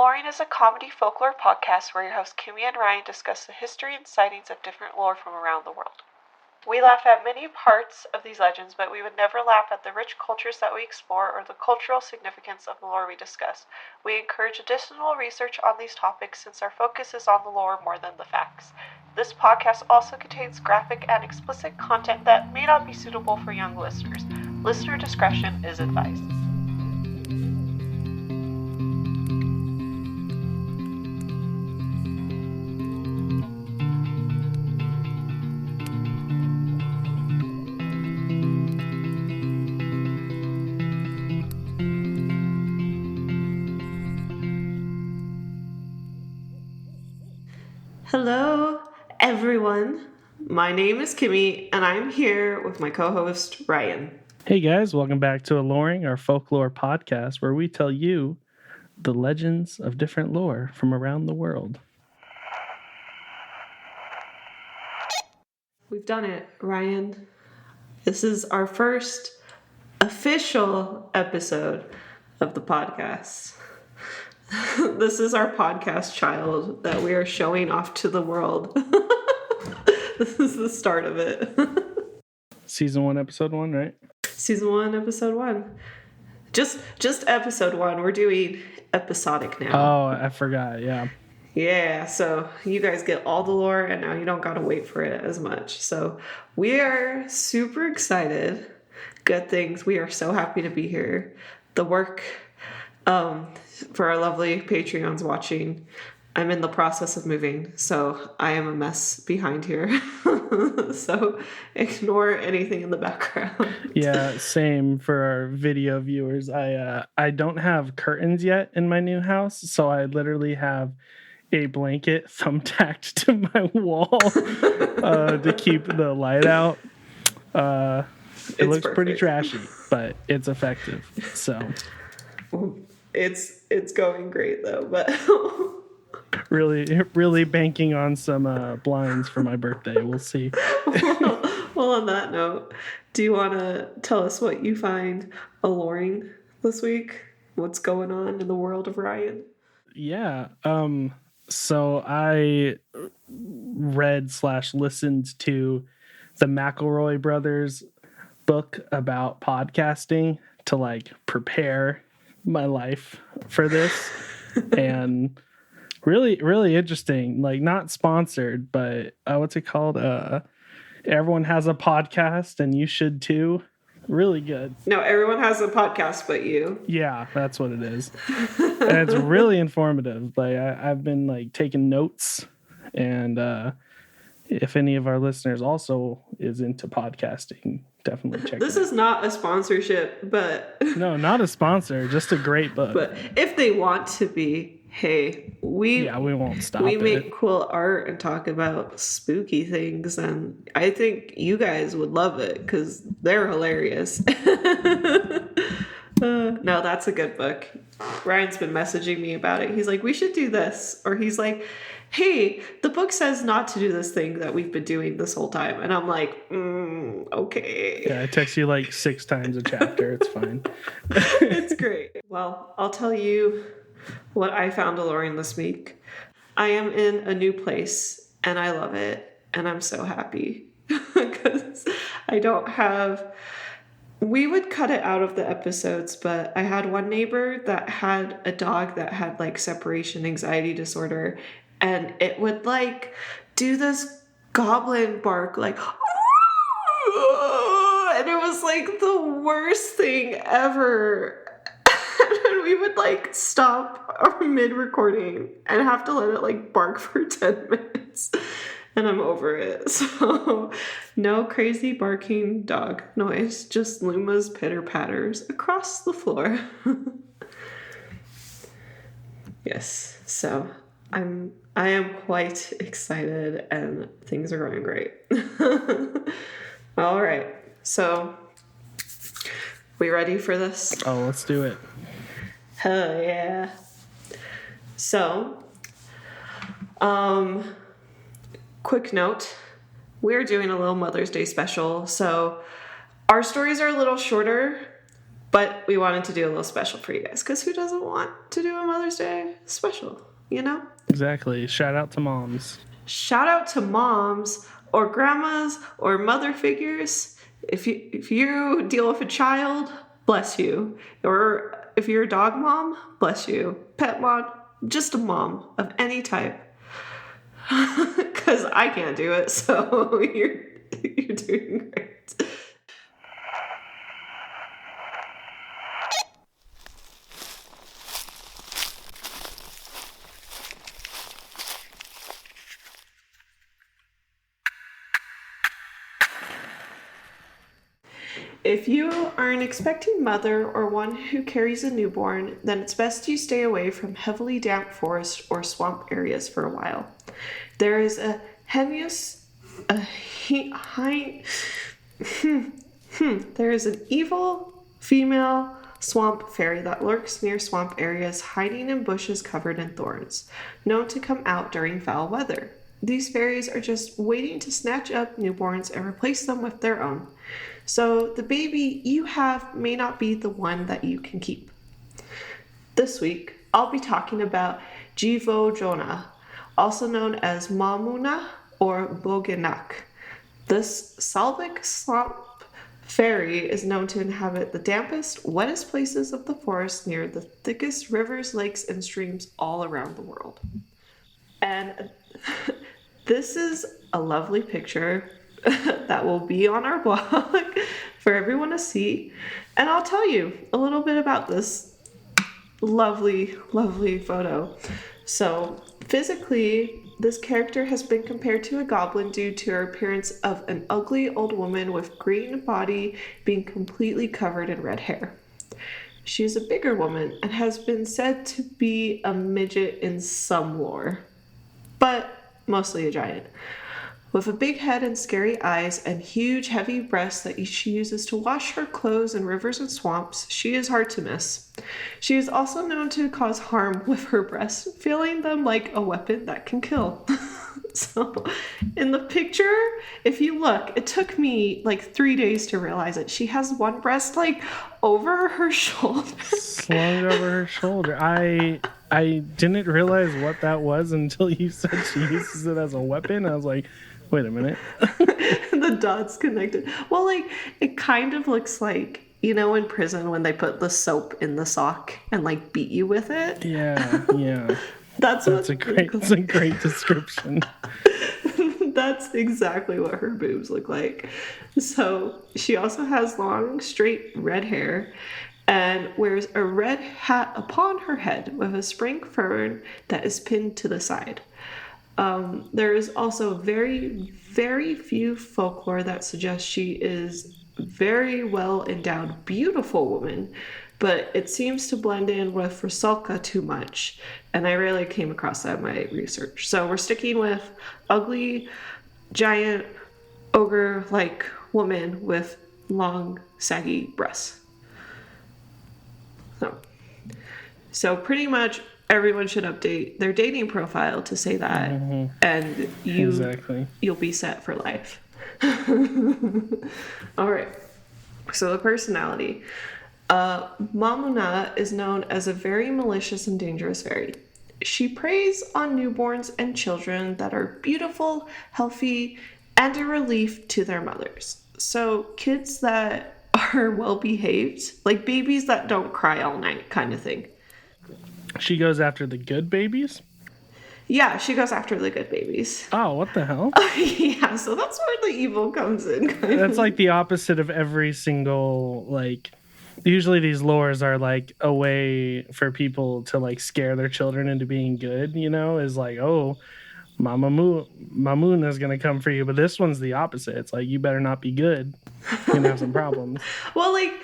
Loring is a comedy folklore podcast where your hosts Kimmy and Ryan discuss the history and sightings of different lore from around the world. We laugh at many parts of these legends, but we would never laugh at the rich cultures that we explore or the cultural significance of the lore we discuss. We encourage additional research on these topics since our focus is on the lore more than the facts. This podcast also contains graphic and explicit content that may not be suitable for young listeners. Listener discretion is advised. Hello, everyone. My name is Kimmy, and I'm here with my co-host, Ryan. Hey guys, welcome back to Alluring, our folklore podcast, where we tell you the legends of different lore from around the world. We've done it, Ryan. This is our first official episode of the podcast. This is our podcast child that we are showing off to the world. This is the start of it. Season 1, episode 1, right? Season 1, episode 1. Just episode 1. We're doing episodic now. Oh, I forgot, yeah. Yeah, so you guys get all the lore, and now you don't gotta wait for it as much. So we are super excited. Good things. We are so happy to be here. The work... for our lovely Patreons watching, I'm in the process of moving, so I am a mess behind here. So ignore anything in the background. Yeah, same for our video viewers. I don't have curtains yet in my new house, so I literally have a blanket thumbtacked to my wall to keep the light out. It looks perfect. Pretty trashy, but it's effective. So it's going great though, but really banking on some blinds for my birthday. We'll see. Well, on that note, do you want to tell us what you find alluring this week? What's going on in the world of Ryan? Yeah. So I read/listened to the McElroy brothers book about podcasting to like prepare my life for this. And really interesting, like not sponsored, but what's it called? Everyone has a podcast and you should too. Really good. No, everyone has a podcast but you. Yeah, that's what it is. And it's really informative. Like I've been like taking notes, and if any of our listeners also is into podcasting, definitely check this it out. Is not a sponsorship, but no, not a sponsor, just a great book. But if they want to be, hey, we won't stop. We make cool art and talk about spooky things, and I think you guys would love it because they're hilarious. No, that's a good book. Ryan's been messaging me about it. He's like, we should do this, or he's like, hey, the book says not to do this thing that we've been doing this whole time. And I'm like, okay. Yeah, I text you like 6 times a chapter. It's fine. It's great. Well, I'll tell you what I found alluring this week. I am in a new place, and I love it. And I'm so happy because I don't have... We would cut it out of the episodes, but I had one neighbor that had a dog that had like separation anxiety disorder, and it would like do this goblin bark like, and it was like the worst thing ever. And we would like stop our mid-recording and have to let it like bark for 10 minutes. And I'm over it. So no crazy barking dog noise, just Luma's pitter-patters across the floor. Yes, so I am quite excited and things are going great. All right, so we ready for this? Oh, let's do it. Hell yeah. So, quick note, we're doing a little Mother's Day special, so our stories are a little shorter, But we wanted to do a little special for you guys, because who doesn't want to do a Mother's Day special, you know? Exactly. Shout out to moms. Shout out to moms or grandmas or mother figures. If you deal with a child, bless you. Or if you're a dog mom, bless you. Pet mom, just a mom of any type. Because I can't do it, so you're doing great. If you are an expecting mother or one who carries a newborn, then it's best you stay away from heavily damp forest or swamp areas for a while. There is there is an evil female swamp fairy that lurks near swamp areas, hiding in bushes covered in thorns, known to come out during foul weather. These fairies are just waiting to snatch up newborns and replace them with their own. So the baby you have may not be the one that you can keep. This week, I'll be talking about Jivo Jonah, also known as Mamuna or Bogenak. This Salvic swamp fairy is known to inhabit the dampest, wettest places of the forest near the thickest rivers, lakes, and streams all around the world. And this is a lovely picture that will be on our blog for everyone to see. And I'll tell you a little bit about this lovely, lovely photo. So physically, this character has been compared to a goblin due to her appearance of an ugly old woman with green body being completely covered in red hair. She is a bigger woman and has been said to be a midget in some lore, but mostly a giant. With a big head and scary eyes and huge, heavy breasts that she uses to wash her clothes in rivers and swamps, she is hard to miss. She is also known to cause harm with her breasts, feeling them like a weapon that can kill. So, in the picture, if you look, it took me like 3 days to realize it. She has one breast like over her shoulder. Slung over her shoulder. I didn't realize what that was until you said she uses it as a weapon. I was like, wait a minute. The dots connected. Well, like, it kind of looks like, you know, in prison when they put the soap in the sock and like beat you with it. Yeah. That's a great description. That's exactly what her boobs look like. So she also has long, straight red hair and wears a red hat upon her head with a spring fern that is pinned to the side. There is also very, very few folklore that suggests she is very well endowed, beautiful woman, but it seems to blend in with Rusalka too much, and I rarely came across that in my research. So we're sticking with ugly, giant, ogre-like woman with long, saggy breasts. So pretty much everyone should update their dating profile to say that, and you'll be set for life. All right. So the personality. Mamuna is known as a very malicious and dangerous fairy. She preys on newborns and children that are beautiful, healthy, and a relief to their mothers. So kids that are well behaved, like babies that don't cry all night kind of thing. She goes after the good babies? Yeah, she goes after the good babies. Oh, what the hell? Yeah, so that's where the evil comes in. That's like the opposite of every single, like, usually these lores are like a way for people to like scare their children into being good, you know, is like, oh, Mamoon is going to come for you. But this one's the opposite. It's like, you better not be good. You're going to have some problems. Well, like,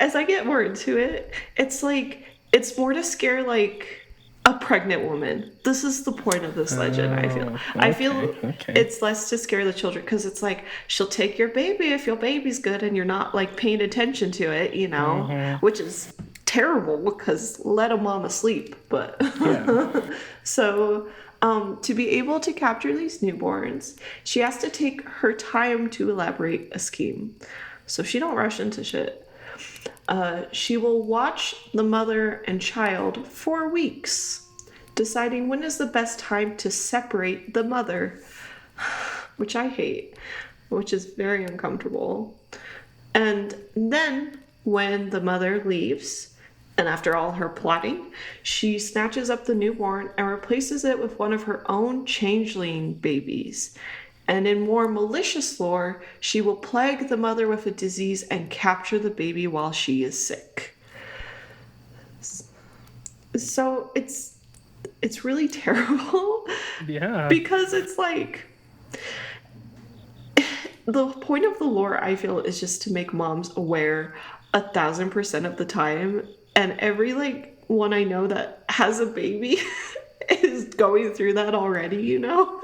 as I get more into it, it's like, it's more to scare like a pregnant woman. This is the point of this legend, I feel. Okay, I feel it's less to scare the children because it's like, she'll take your baby if your baby's good and you're not like paying attention to it, you know, which is terrible because let a mama sleep. But so to be able to capture these newborns, she has to take her time to elaborate a scheme. So she don't rush into shit. She will watch the mother and child for weeks, deciding when is the best time to separate the mother, which I hate, which is very uncomfortable. And then when the mother leaves, and after all her plotting, she snatches up the newborn and replaces it with one of her own changeling babies. And in more malicious lore, she will plague the mother with a disease and capture the baby while she is sick. So it's really terrible. Yeah. Because it's like, the point of the lore, I feel, is just to make moms aware 1,000% of the time. And every like one I know that has a baby is going through that already, you know?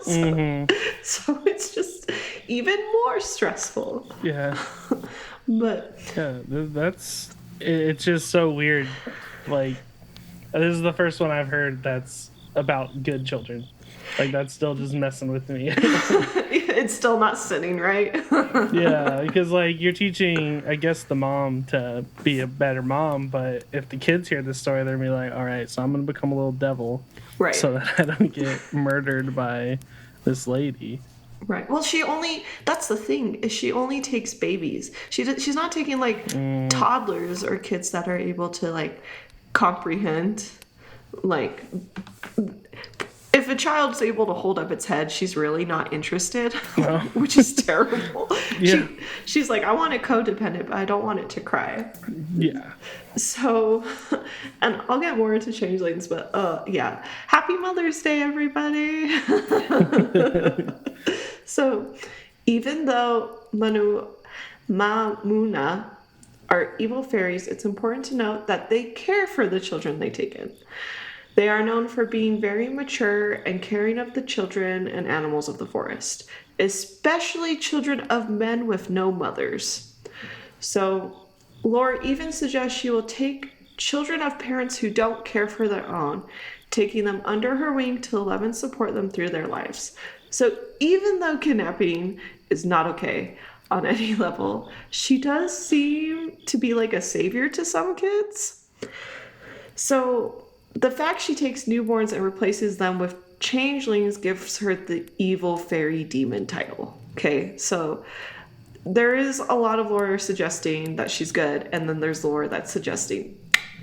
So it's just even more stressful. Yeah. But Yeah, it's just so weird. Like, this is the first one I've heard that's about good children. Like, that's still just messing with me. it's still not sitting right. Yeah, because like you're teaching, I guess, the mom to be a better mom, but if the kids hear this story, they're gonna be like, all right, so I'm gonna become a little devil, Right. so that I don't get murdered by this lady. Right. Well, that's the thing, is she only takes babies. She's not taking like toddlers or kids that are able to like comprehend. Like, if a child's able to hold up its head, she's really not interested, which is terrible. Yeah. She's like, I want it codependent, but I don't want it to cry. Yeah. So, and I'll get more into changelings, but yeah. Happy Mother's Day, everybody. So, even though Mamuna are evil fairies, it's important to note that they care for the children they take in. They are known for being very mature and caring of the children and animals of the forest, especially children of men with no mothers. So, lore even suggests she will take children of parents who don't care for their own, taking them under her wing to love and support them through their lives. So, even though kidnapping is not okay on any level, she does seem to be like a savior to some kids. So, the fact she takes newborns and replaces them with changelings gives her the evil fairy demon title. Okay, so there is a lot of lore suggesting that she's good, and then there's lore that's suggesting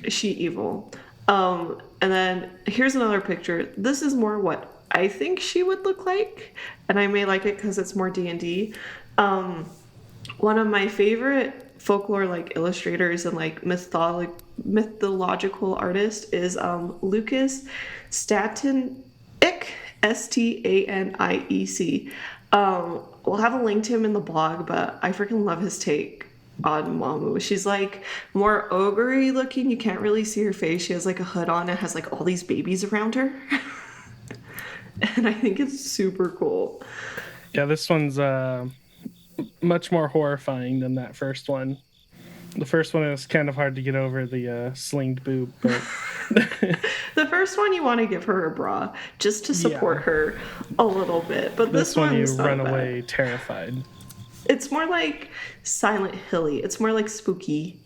she evil. And then here's another picture. This is more what I think she would look like, and I may like it because it's more D&D. One of my favorite folklore like illustrators and like mythological artist is Lucas Staniec, Staniec. We'll have a link to him in the blog, but I freaking love his take on Mamu. She's like more ogre-y looking. You can't really see her face. She has like a hood on and has like all these babies around her. And I think it's super cool. Yeah, this one's much more horrifying than that first one. The first one is kind of hard to get over, the slinged boob, but the first one you want to give her a bra just to support her a little bit, but this one you one's not run bad. away terrified. It's more like Silent Hilly. It's more like spooky,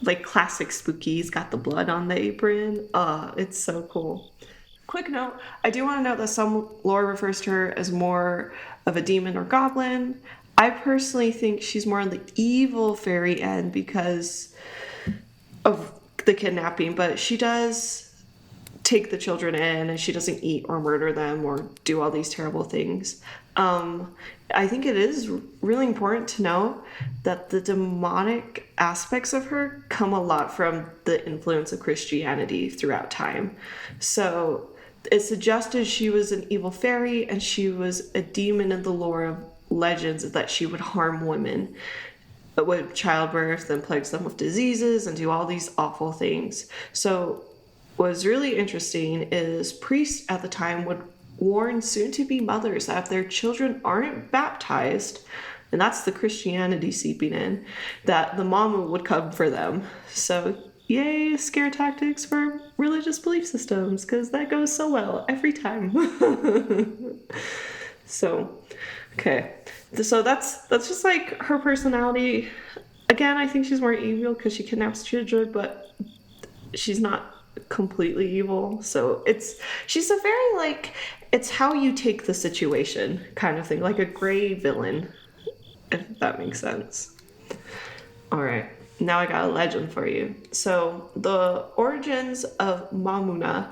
like classic spooky. He's got the blood on the apron. It's so cool. Quick note, I do want to note that some lore refers to her as more of a demon or goblin. I personally think she's more on the evil fairy end because of the kidnapping, but she does take the children in and she doesn't eat or murder them or do all these terrible things. I think it is really important to know that the demonic aspects of her come a lot from the influence of Christianity throughout time. So it suggested she was an evil fairy and she was a demon in the lore of legends that she would harm women with childbirth and plagues them with diseases and do all these awful things. So what's really interesting is priests at the time would warn soon-to-be mothers that if their children aren't baptized, and that's the Christianity seeping in, that the mama would come for them. So yay, scare tactics for religious belief systems, because that goes so well every time. So, okay. So that's just like her personality. again, I think she's more evil because she kidnaps children, but she's not completely evil. So she's a very, like, it's how you take the situation kind of thing, like a gray villain, if that makes sense. All right, now I got a legend for you. So the origins of Mamuna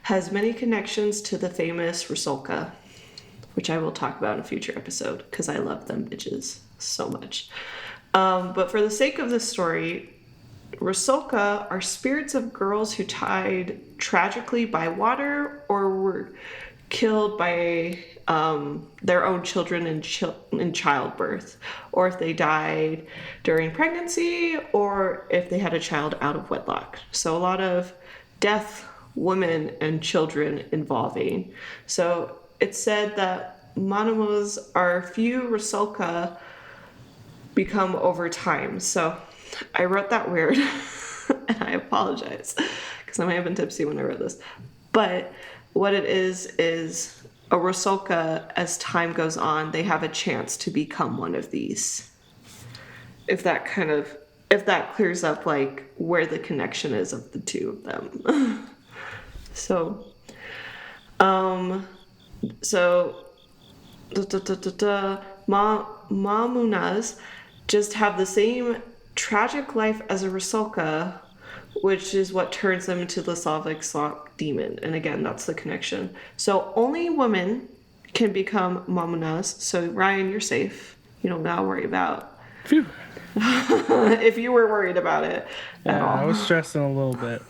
has many connections to the famous Rusalka, which I will talk about in a future episode because I love them bitches so much. But for the sake of this story, Rusalka are spirits of girls who died tragically by water or were killed by their own children in childbirth, or if they died during pregnancy, or if they had a child out of wedlock. So a lot of deaf women and children involving. So it's said that Manumas are few Rusalka become over time. So I wrote that weird, and I apologize because I might have been tipsy when I wrote this. But what it is a Rusalka, as time goes on, they have a chance to become one of these. If that clears up like where the connection is of the two of them. So Mamunas just have the same tragic life as a Rusalka, which is what turns them into the Slavic Slop demon. And again, that's the connection. So only women can become Mamunas. So Ryan, you're safe. You don't gotta worry about. Phew. If you were worried about it at all. I was stressing a little bit.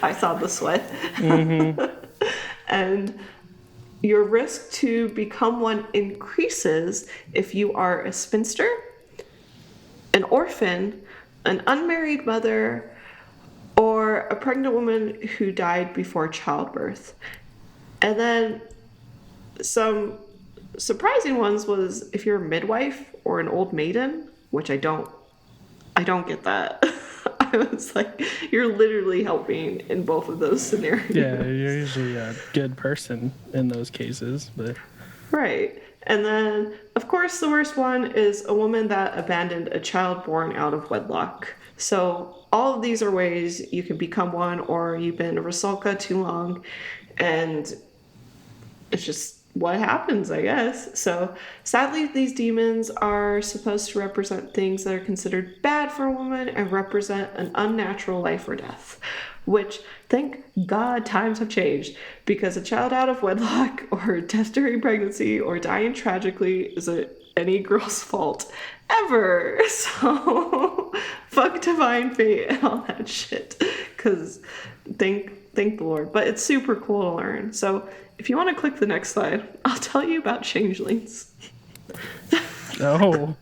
I saw the sweat. Mm-hmm. And your risk to become one increases if you are a spinster, an orphan, an unmarried mother, or a pregnant woman who died before childbirth. And then some surprising ones was if you're a midwife or an old maiden, which I don't get that. I was like, you're literally helping in both of those scenarios. Yeah, you're usually a good person in those cases, but... Right. And then, of course, the worst one is a woman that abandoned a child born out of wedlock. So all of these are ways you can become one, or you've been a Rusalka too long, and it's just what happens, I guess. So sadly, these demons are supposed to represent things that are considered bad for a woman and represent an unnatural life or death, which, thank God, times have changed, because a child out of wedlock or death during pregnancy or dying tragically isn't any girl's fault ever. So fuck divine fate and all that shit, because thank the Lord. But it's super cool to learn. So if you want to click the next slide, I'll tell you about changelings. Oh.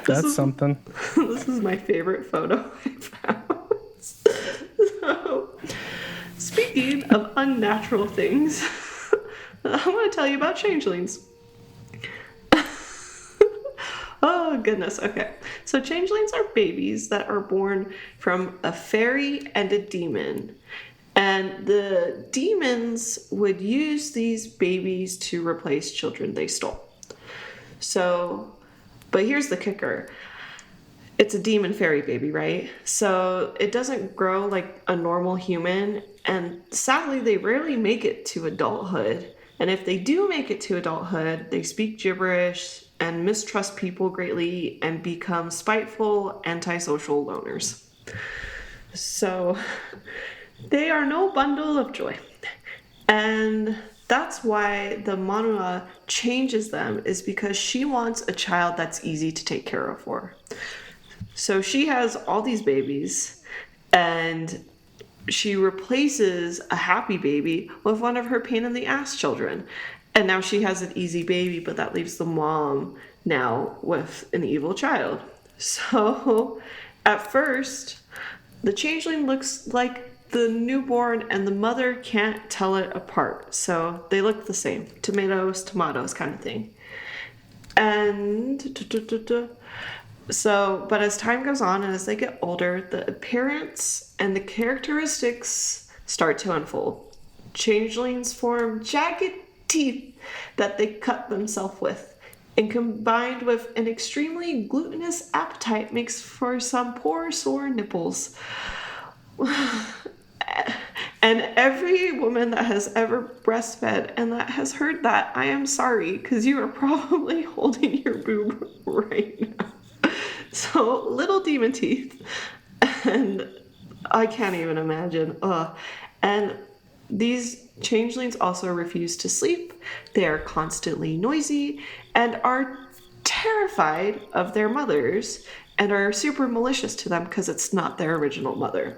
That's something. This is my favorite photo I found. So, speaking of unnatural things, I want to tell you about changelings. Oh, goodness. Okay. So changelings are babies that are born from a fairy and a demon. And the demons would use these babies to replace children they stole. So, but here's the kicker. It's a demon fairy baby, right? So it doesn't grow like a normal human. And sadly, they rarely make it to adulthood. And if they do make it to adulthood, they speak gibberish and mistrust people greatly and become spiteful, antisocial loners. So they are no bundle of joy. And that's why the Manua changes them, is because she wants a child that's easy to take care of for her. So she has all these babies, and she replaces a happy baby with one of her pain in the ass children. And now she has an easy baby, but that leaves the mom now with an evil child. So at first, the changeling looks like the newborn, and the mother can't tell it apart. So they look the same. Tomatoes kind of thing. And so, but as time goes on and as they get older, the appearance and the characteristics start to unfold. Changelings form jagged teeth that they cut themselves with. and combined with an extremely glutinous appetite makes for some poor sore nipples. And every woman that has ever breastfed and that has heard that, I am sorry, because you are probably holding your boob right now. So, little demon teeth. And I can't even imagine. Ugh. And these changelings also refuse to sleep. They are constantly noisy and are terrified of their mothers and are super malicious to them because it's not their original mother.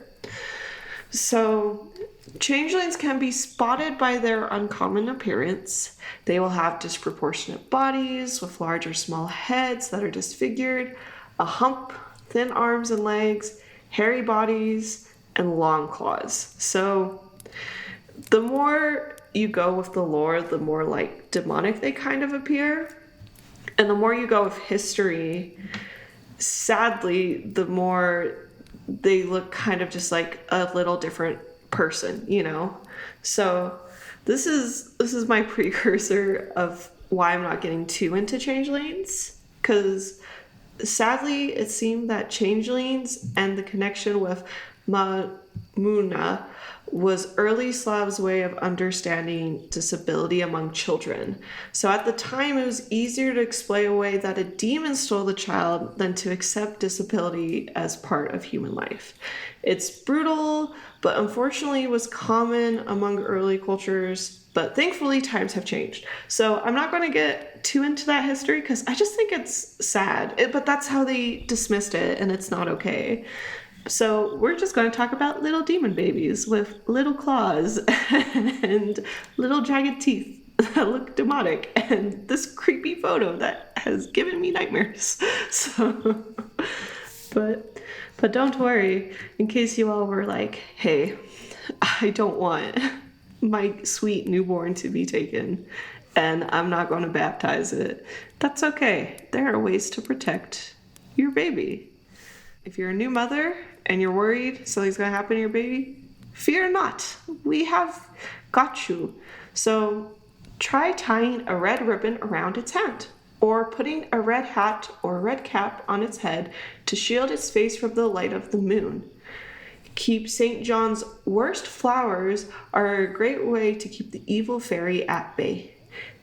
So, changelings can be spotted by their uncommon appearance. They will have disproportionate bodies with large or small heads that are disfigured, a hump, thin arms and legs, hairy bodies, and long claws. So, the more you go with the lore, the more like demonic they kind of appear. And the more you go with history, sadly, the more they look kind of just like a little different person, you know? So this is my precursor of why I'm not getting too into changelings, because sadly it seemed that changelings and the connection with Mamuna was early Slavs' way of understanding disability among children. So at the time, it was easier to explain away that a demon stole the child than to accept disability as part of human life. It's brutal, but unfortunately was common among early cultures, but thankfully times have changed. So I'm not going to get too into that history because I just think it's sad, but that's how they dismissed it, and it's not okay. So we're just going to talk about little demon babies with little claws and little jagged teeth that look demonic and this creepy photo that has given me nightmares. So, but don't worry, in case you all were like, hey, I don't want my sweet newborn to be taken and I'm not going to baptize it. That's okay. There are ways to protect your baby. If you're a new mother and you're worried something's going to happen to your baby, fear not. We have got you. So try tying a red ribbon around its hand or putting a red hat or red cap on its head to shield its face from the light of the moon. Keep St. John's worst flowers are a great way to keep the evil fairy at bay.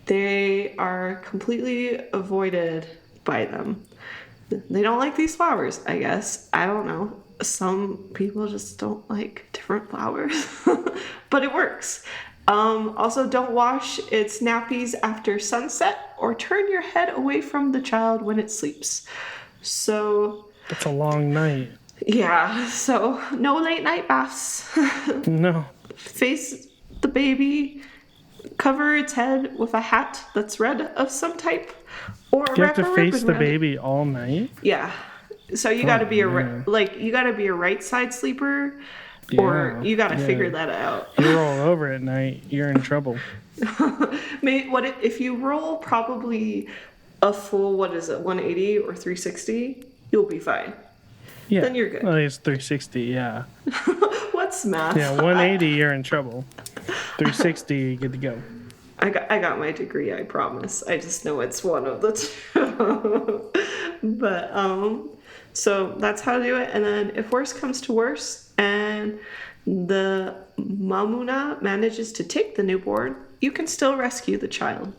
They are completely avoided by them. They don't like these flowers, I guess. I don't know. Some people just don't like different flowers, but it works. Also, don't wash its nappies after sunset or turn your head away from the child when it sleeps. So... It's a long night. Yeah, so no late night baths. No. Face the baby, cover its head with a hat that's red of some type. Or you have to face the baby all night? Yeah. So you got to be you got to be a right side sleeper, or you got to figure that out. You roll over at night, you're in trouble. If you roll probably a full 180 or 360, you'll be fine. Yeah. Then you're good. Well, it's 360, yeah. What's math? Yeah, 180, you're in trouble. 360, good to go. I got my degree, I promise. I just know it's one of the two. But, so that's how to do it. And then if worse comes to worse and the Mamuna manages to take the newborn, you can still rescue the child.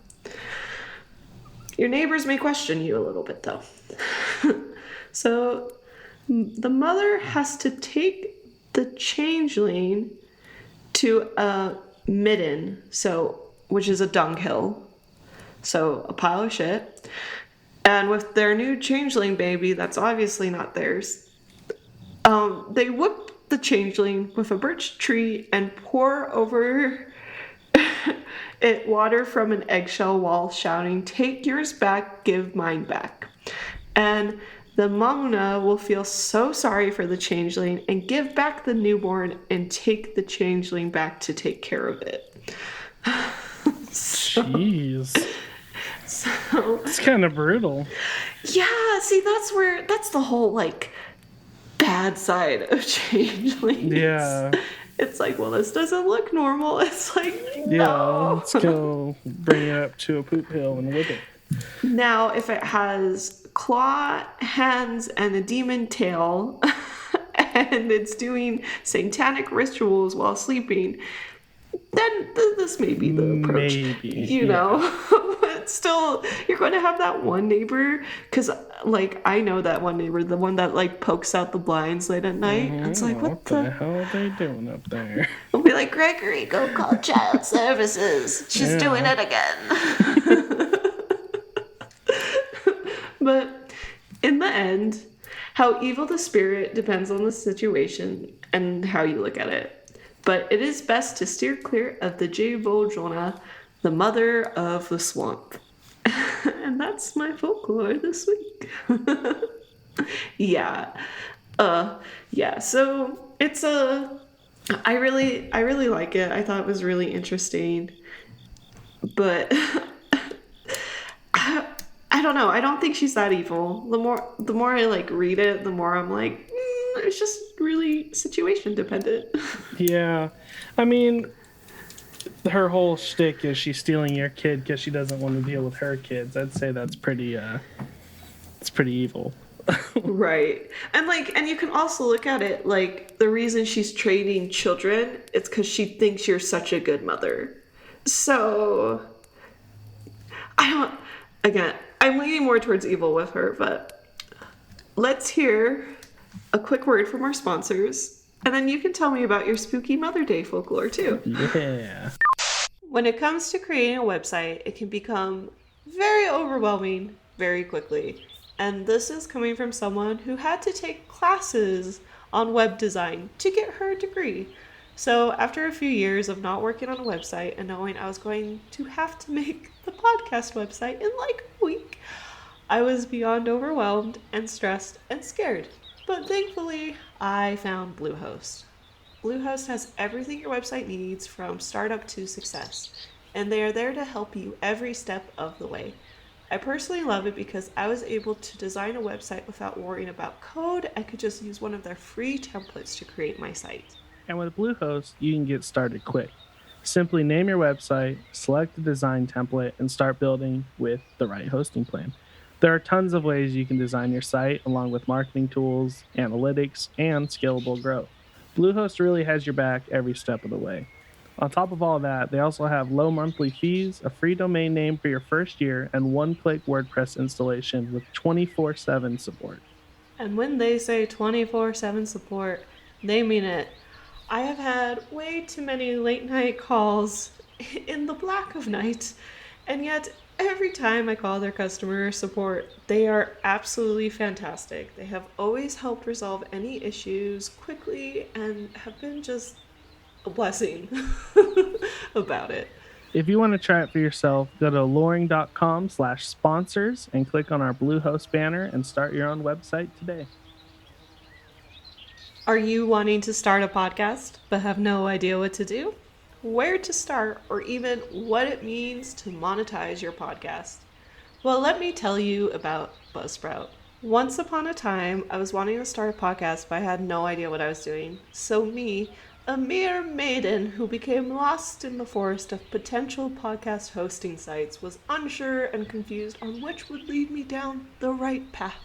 Your neighbors may question you a little bit, though. So the mother has to take the changeling to a midden, which is a dunghill, so a pile of shit. And with their new changeling baby, that's obviously not theirs, they whip the changeling with a birch tree and pour over it water from an eggshell wall, shouting, "Take yours back, give mine back." And the Mamuna will feel so sorry for the changeling and give back the newborn and take the changeling back to take care of it. Jeez. So it's kind of brutal. Yeah, see, that's the whole, bad side of changelings. Yeah. It's like, well, this doesn't look normal. It's like, no. Yeah, let's go bring it up to a poop hill and whip it. Now, if it has claw, hands, and a demon tail, and it's doing satanic rituals while sleeping, then this may be the approach. Maybe, But still, you're going to have that one neighbor, because, like, I know that one neighbor, the one that, like, pokes out the blinds late at night. It's like, what the hell are they doing up there? I'll be like, Gregory, go call child services. She's doing it again. But in the end, how evil the spirit depends on the situation and how you look at it. But it is best to steer clear of the Jevojona, the mother of the swamp. And that's my folklore this week. Yeah. So it's I really like it. I thought it was really interesting. But I don't know. I don't think she's that evil. The more I like read it, the more I'm like, it's just really situation dependent. Yeah, I mean, her whole shtick is she's stealing your kid because she doesn't want to deal with her kids. I'd say that's pretty. It's pretty evil. Right. And you can also look at it like the reason she's trading children, it's because she thinks you're such a good mother. So I'm leaning more towards evil with her, but let's hear a quick word from our sponsors, and then you can tell me about your spooky Mother Day folklore too. Yeah. When it comes to creating a website, it can become very overwhelming very quickly. And this is coming from someone who had to take classes on web design to get her degree. So after a few years of not working on a website and knowing I was going to have to make the podcast website in like a week, I was beyond overwhelmed and stressed and scared. But thankfully, I found Bluehost. Bluehost has everything your website needs from startup to success, and they are there to help you every step of the way. I personally love it because I was able to design a website without worrying about code. I could just use one of their free templates to create my site. And with Bluehost, you can get started quick. Simply name your website, select the design template, and start building with the right hosting plan. There are tons of ways you can design your site, along with marketing tools, analytics, and scalable growth. Bluehost really has your back every step of the way. On top of all that, they also have low monthly fees, a free domain name for your first year, and one-click WordPress installation with 24/7 support. And when they say 24/7 support, they mean it. I have had way too many late night calls in the black of night, and yet every time I call their customer support, they are absolutely fantastic. They have always helped resolve any issues quickly and have been just a blessing about it. If you want to try it for yourself, go to loring.com/sponsors and click on our Bluehost banner and start your own website today. Are you wanting to start a podcast but have no idea what to do? Where to start, or even what it means to monetize your podcast? Well, let me tell you about Buzzsprout. Once upon a time, I was wanting to start a podcast, but I had no idea what I was doing. So me, a mere maiden who became lost in the forest of potential podcast hosting sites, was unsure and confused on which would lead me down the right path.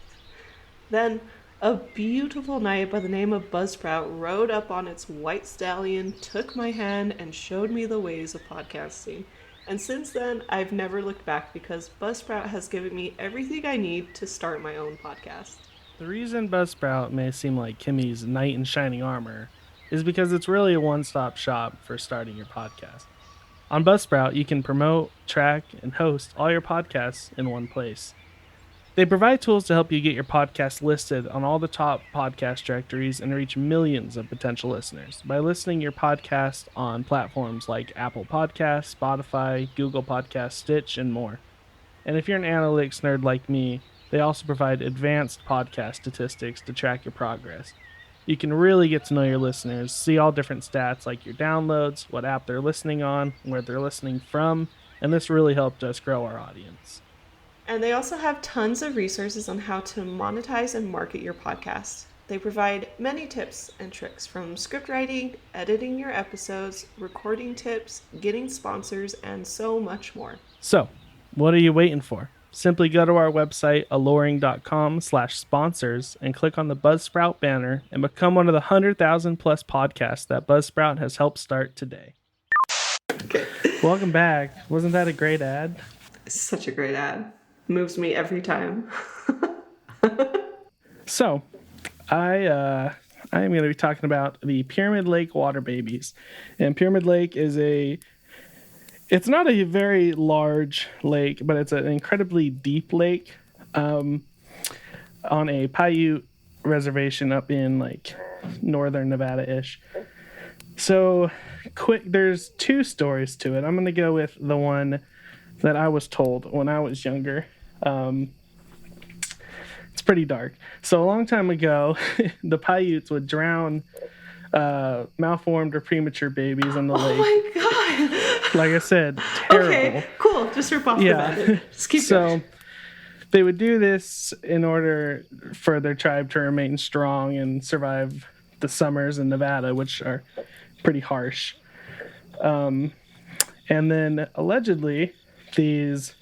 Then, a beautiful knight by the name of Buzzsprout rode up on its white stallion, took my hand, and showed me the ways of podcasting. And since then, I've never looked back because Buzzsprout has given me everything I need to start my own podcast. The reason Buzzsprout may seem like Kimmy's knight in shining armor is because it's really a one-stop shop for starting your podcast. On Buzzsprout, you can promote, track, and host all your podcasts in one place. They provide tools to help you get your podcast listed on all the top podcast directories and reach millions of potential listeners by listing your podcast on platforms like Apple Podcasts, Spotify, Google Podcasts, Stitch, and more. And if you're an analytics nerd like me, they also provide advanced podcast statistics to track your progress. You can really get to know your listeners, see all different stats like your downloads, what app they're listening on, where they're listening from, and this really helped us grow our audience. And they also have tons of resources on how to monetize and market your podcast. They provide many tips and tricks from script writing, editing your episodes, recording tips, getting sponsors, and so much more. So, what are you waiting for? simply go to our website, alluring.com/sponsors, and click on the Buzzsprout banner and become one of the 100,000 plus podcasts that Buzzsprout has helped start today. Okay. Welcome back. Wasn't that a great ad? Such a great ad. Moves me every time. So, I am going to be talking about the Pyramid Lake water babies. And Pyramid Lake is it's not a very large lake, but it's an incredibly deep lake on a Paiute reservation up in like northern Nevada-ish. So, there's two stories to it. I'm going to go with the one that I was told when I was younger. It's pretty dark. So a long time ago, the Paiutes would drown malformed or premature babies in the lake. Oh my god! Like I said, terrible. Okay, cool. Just rip off the bed. Just keep going. They would do this in order for their tribe to remain strong and survive the summers in Nevada, which are pretty harsh. And then allegedly, these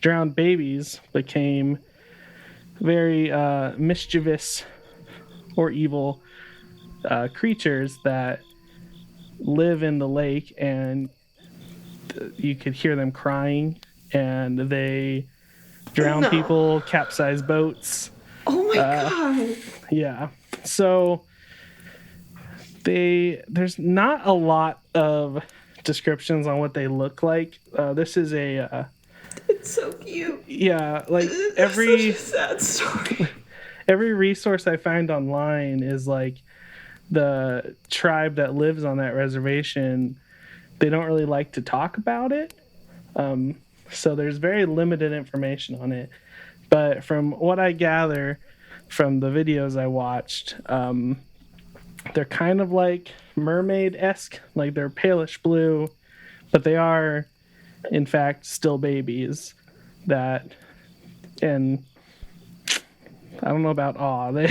drowned babies became very mischievous or evil creatures that live in the lake, and you could hear them crying, and they drown people, capsize boats. Oh my god. Yeah. So there's not a lot of descriptions on what they look like. This is It's so cute. Yeah, like Such a sad story. Every resource I find online is like the tribe that lives on that reservation, they don't really like to talk about it. So there's very limited information on it. But from what I gather from the videos I watched, they're kind of like mermaid-esque, like they're palish blue, but they are, in fact, still babies that, and I don't know about they're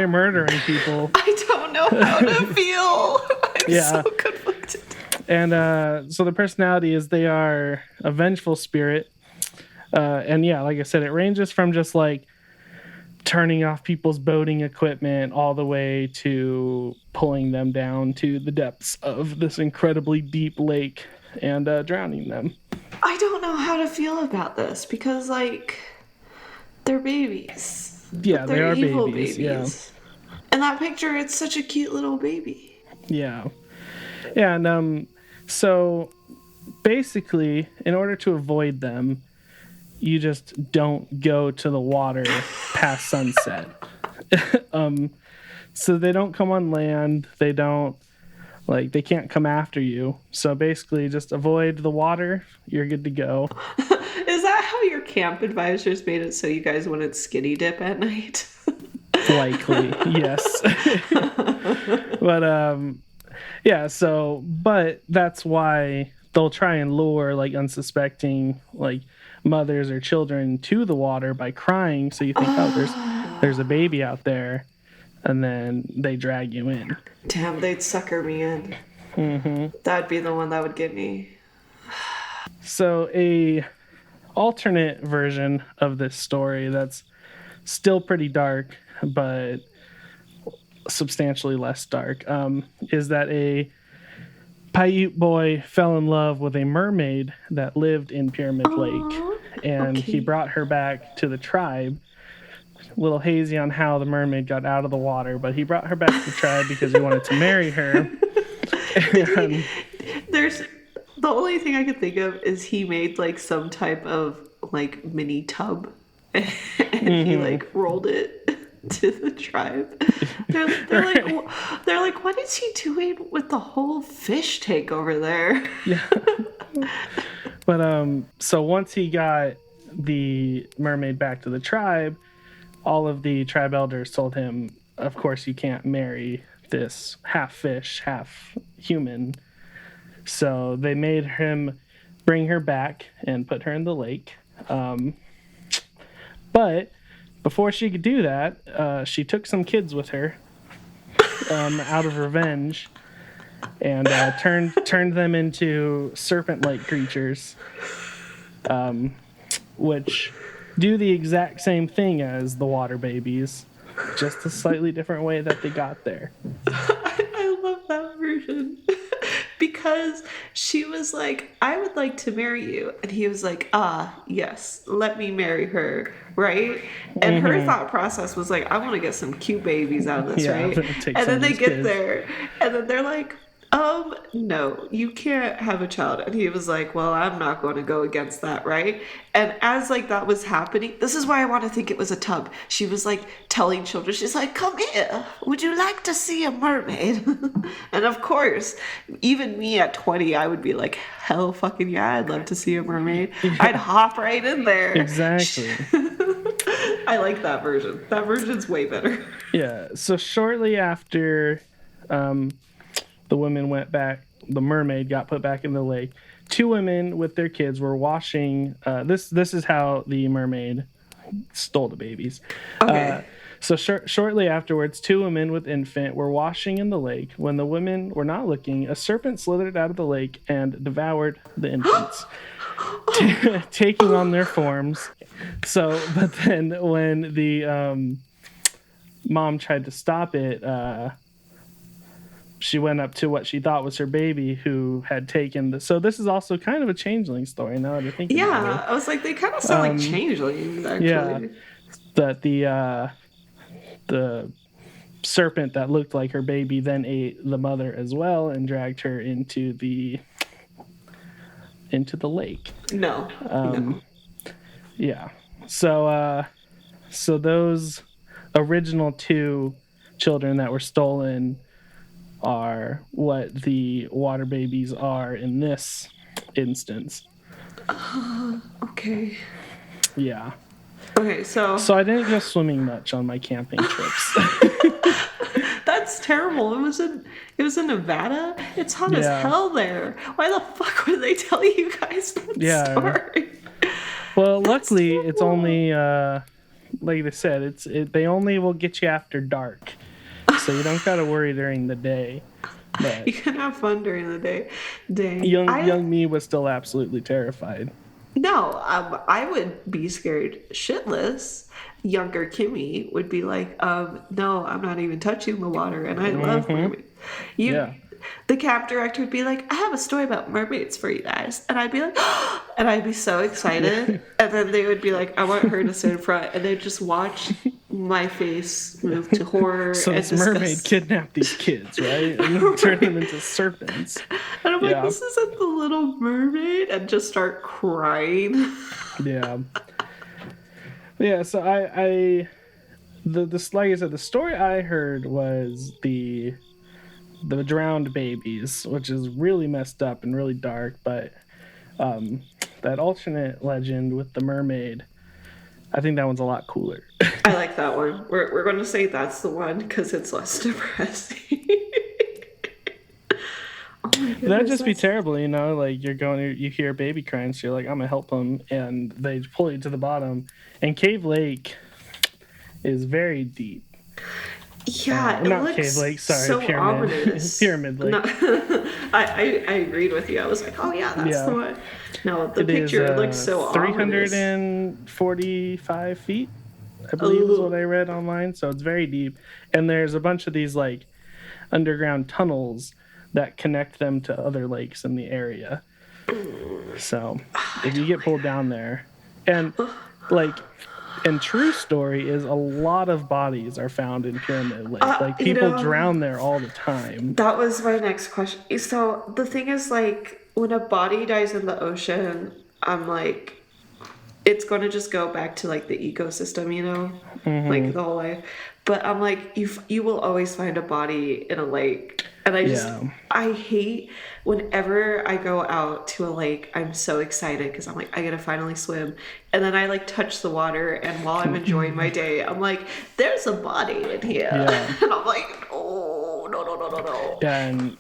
murdering people. I don't know how to feel. I'm so conflicted. And so the personality is they are a vengeful spirit. And yeah, like I said, it ranges from just like turning off people's boating equipment all the way to pulling them down to the depths of this incredibly deep lake and drowning them. I don't know how to feel about this because, like, they're babies. Yeah, they are evil babies. Yeah. And that picture, it's such a cute little baby. Yeah. Yeah, and so basically, in order to avoid them, you just don't go to the water past sunset. So they don't come on land. They can't come after you. So basically, just avoid the water. You're good to go. Is that how your camp advisors made it so you guys wouldn't skinny dip at night? Likely, yes. But, yeah, but that's why they'll try and lure, like, unsuspecting, like, mothers or children to the water by crying, so you think, there's a baby out there, and then they drag you in. Damn, they'd sucker me in. Mm-hmm. That'd be the one that would get me. So a alternate version of this story that's still pretty dark, but substantially less dark, is that a Paiute boy fell in love with a mermaid that lived in Pyramid Lake, and he brought her back to the tribe. A little hazy on how the mermaid got out of the water, but he brought her back to the tribe because he wanted to marry her. And the only thing I could think of is he made like some type of like mini tub and he like rolled it to the tribe. They're like, what is he doing with the whole fish tank over there? Yeah. But so once he got the mermaid back to the tribe, all of the tribe elders told him, of course you can't marry this half fish, half human. So they made him bring her back and put her in the lake. But before she could do that, she took some kids with her out of revenge. and turned them into serpent-like creatures, which do the exact same thing as the water babies, just a slightly different way that they got there. I love that version. Because she was like, I would like to marry you. And he was like, yes, let me marry her, right? And her thought process was like, I want to get some cute babies out of this, right? And then they get there, and then they're like, no, you can't have a child. And he was like, well, I'm not going to go against that, right? And as like that was happening, this is why I want to think it was a tub. She was like telling children, she's like, come here, would you like to see a mermaid? And of course, even me at 20, I would be like, hell fucking yeah, I'd love to see a mermaid. Yeah. I'd hop right in there. Exactly. I like that version. That version's way better. Yeah, so shortly after the women went back, the mermaid got put back in the lake, two women with their kids were washing. This is how the mermaid stole the babies. Okay. So shortly afterwards, two women with infant were washing in the lake. When the women were not looking, a serpent slithered out of the lake and devoured the infants, taking on their forms. So, but then when the mom tried to stop it, she went up to what she thought was her baby, who had taken so this is also kind of a changeling story now that I think about it. Yeah, I was like, they kind of sound like changelings, actually. Yeah, that the serpent that looked like her baby then ate the mother as well and dragged her into the lake. No. Yeah. So those original two children that were stolen are what the water babies are in this instance. Okay. Yeah. Okay, so I didn't go swimming much on my camping trips. That's terrible. It was in Nevada. It's hot as hell there. Why the fuck would they tell you guys that story? Well, luckily it's only like they said, they only will get you after dark. So you don't gotta worry during the day. But you can have fun during the day. Young me was still absolutely terrified. No, I would be scared shitless. Younger Kimmy would be like, no, I'm not even touching the water, and I love mermaids. The camp director would be like, I have a story about mermaids for you guys. And I'd be like, and I'd be so excited. And then they would be like, I want her to sit in front. And they'd just watch my face move to horror. So this mermaid kidnapped these kids, right? And turned them into serpents. And I'm like, this isn't the Little Mermaid. And just start crying. Yeah. Yeah, so like I said, the story I heard was the drowned babies, which is really messed up and really dark, but that alternate legend with the mermaid, I think that one's a lot cooler. I like that one. We're going to say that's the one because it's less depressing. Oh my goodness, that'd just be terrible, you know, like you hear a baby crying, so you're like, I'm gonna help them, and they pull you to the bottom. And Cave Lake is very deep. Yeah, it not looks Cave Lake, sorry, so Pyramid. ominous. Pyramid Lake. No, I agreed with you. I was like, oh yeah, that's the one. No, the picture looks so 345 feet, I believe is what I read online. So it's very deep, and there's a bunch of these like underground tunnels that connect them to other lakes in the area. So if you get pulled down there, and like. And true story is a lot of bodies are found in Pyramid Lake. Like people drown there all the time. That was my next question. So the thing is, like, when a body dies in the ocean, I'm like, it's going to just go back to like the ecosystem, you know, like the whole life. But I'm like, you will always find a body in a lake. And I hate whenever I go out to a lake, I'm so excited because I'm like, I gotta finally swim. And then I like touch the water, and while I'm enjoying my day, I'm like, there's a body in here. Yeah. And I'm like, oh, no. Yeah, and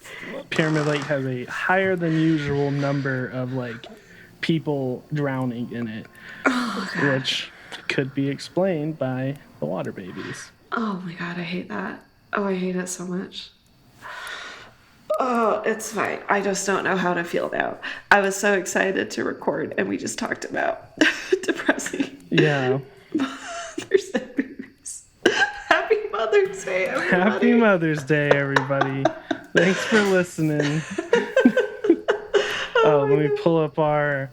Pyramid Lake has a higher than usual number of like people drowning in it, which could be explained by the water babies. Oh my god, I hate that. Oh, I hate it so much. it's fine. I just don't know how to feel now. I was so excited to record, and we just talked about depressing. Yeah. Mother's Day memories. Happy Mother's Day, everybody. Happy Mother's Day, everybody. Thanks for listening. Let me pull up our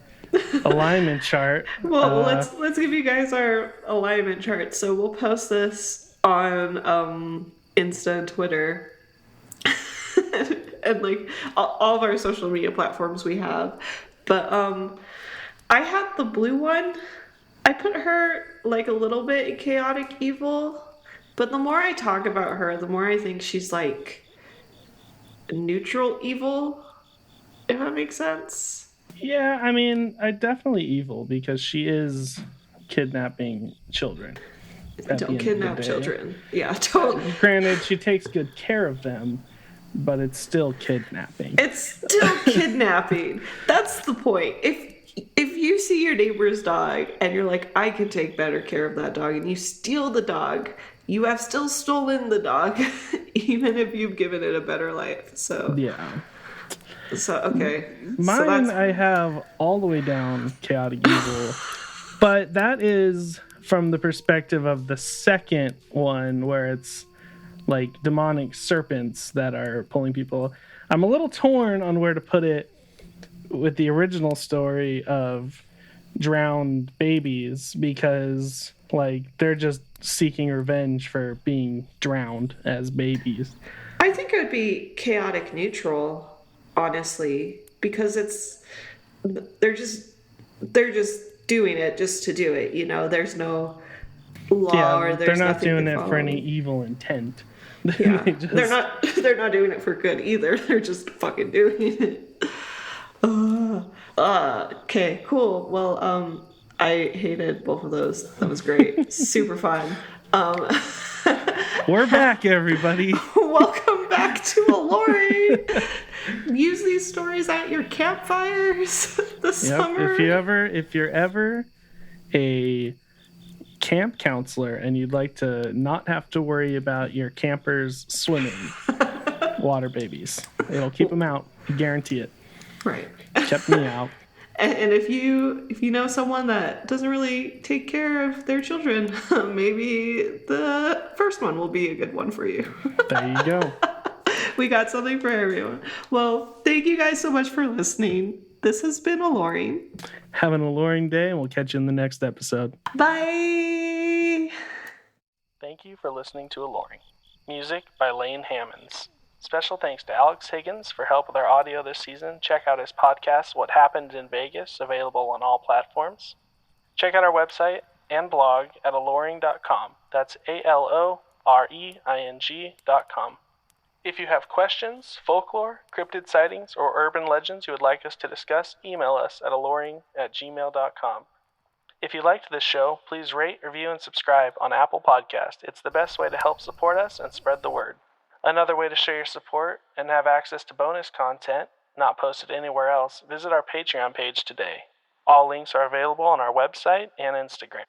alignment chart. Well, let's give you guys our alignment chart. So we'll post this on Insta and Twitter. And like all of our social media platforms we have. But I had the blue one. I put her like a little bit in chaotic evil, but the more I talk about her, the more I think she's like neutral evil, if that makes sense. Yeah, I mean, definitely evil because she is kidnapping children. Don't kidnap children. Yeah, totally. Granted, she takes good care of them, but it's still kidnapping. It's still kidnapping. That's the point. If you see your neighbor's dog and you're like, I could take better care of that dog, and you steal the dog, you have still stolen the dog, even if you've given it a better life. So yeah. So okay. Mine, I have all the way down chaotic evil, but that is from the perspective of the second one where it's like demonic serpents that are pulling people. I'm a little torn on where to put it with the original story of drowned babies because like they're just seeking revenge for being drowned as babies. I think it would be chaotic neutral, honestly, because they're just doing it just to do it, you know. There's no law or there's they're not doing it follow. for any evil intent. Yeah. They're not doing it for good either. They're just fucking doing it. Okay, cool. Well, I hated both of those. That was great. Super fun. We're back, everybody. Welcome back to Alluring. Use these stories at your campfires this summer. If you're ever a camp counselor and you'd like to not have to worry about your campers swimming, water babies. It'll keep them out. Guarantee it. Right. Kept me out. And if you know someone that doesn't really take care of their children, maybe the first one will be a good one for you. There you go. We got something for everyone. Well, thank you guys so much for listening. This has been Alluring. Have an alluring day, and we'll catch you in the next episode. Bye! Thank you for listening to Alluring. Music by Lane Hammonds. Special thanks to Alex Higgins for help with our audio this season. Check out his podcast, What Happened in Vegas, available on all platforms. Check out our website and blog at alluring.com. That's ALOREING.com. If you have questions, folklore, cryptid sightings, or urban legends you would like us to discuss, email us at alluring@gmail.com. If you liked this show, please rate, review, and subscribe on Apple Podcast. It's the best way to help support us and spread the word. Another way to show your support and have access to bonus content not posted anywhere else, visit our Patreon page today. All links are available on our website and Instagram.